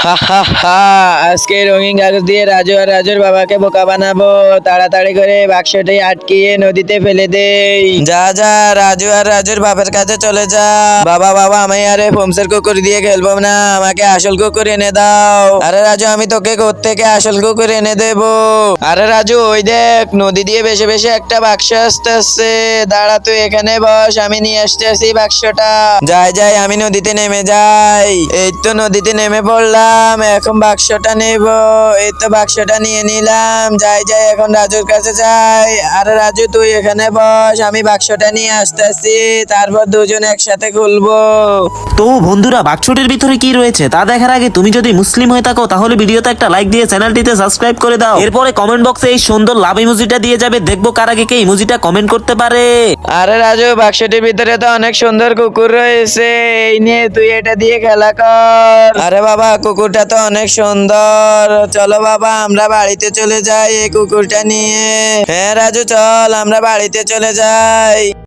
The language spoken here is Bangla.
হা হা হা, আজকে রঙিন কাগজ দিয়ে রাজু আর রাজুর বাবাকে বোকা বানাবো। তাড়াতাড়ি করে বাক্সটি আটকিয়ে নদীতে ফেলে দেই। যা যা, রাজু আর রাজুর বাবার কাছে চলে যা। বাবা বাবা, আমি আরে ফোমসের কুকুর দিয়ে খেলবো না, আমাকে আসল কুকুর এনে দাও। আরে রাজু, আমি তোকে কোত্থেকে আসল কুকুর এনে দেবো? আরে রাজু, ওই দেখ নদী দিয়ে ভেসে ভেসে একটা বাক্স আসতেছে। দাঁড়া, তুই এখানে বস, আমি নিয়ে আসতেছি বাক্সটা। যাই যাই, আমি নদীতে নেমে যাই। এই তো নদীতে নেমে পড়লাম, এখন বাক্সটা নেব। এই তো বাক্সটা নিয়ে নিলাম। যাই যাই, এখন রাজুর কাছে যাই। আরে রাজু, তুই এখানে বস, আমি বাক্সটা নিয়ে আসতেছি, তারপর দুজন একসাথে খুলবো। তো বন্ধুরা, বাক্সটির ভিতরে কি রয়েছে তা দেখার আগে তুমি যদি মুসলিম হয়ে থাকো তাহলে ভিডিওতে একটা লাইক দিয়ে চ্যানেলটিতে সাবস্ক্রাইব করে দাও। এরপরে কমেন্ট বক্সে এই সুন্দর লাভ ইমোজিটা দিয়ে যাবে, দেখবো কার আগে কে ইমোজিটা কমেন্ট করতে পারে। আরে রাজু, বাক্সটির ভিতরে তো অনেক সুন্দর কুকুর রয়েছে, এই নিয়ে তুই এটা দিয়ে খেলা কর। আরে বাবা, কুকুরটা তো অনেক সুন্দর। চলো বাবা, আমরা বাড়িতে চলে যাই এই কুকুরটা নিয়ে। হ্যাঁ রাজু, চল আমরা বাড়িতে চলে যাই।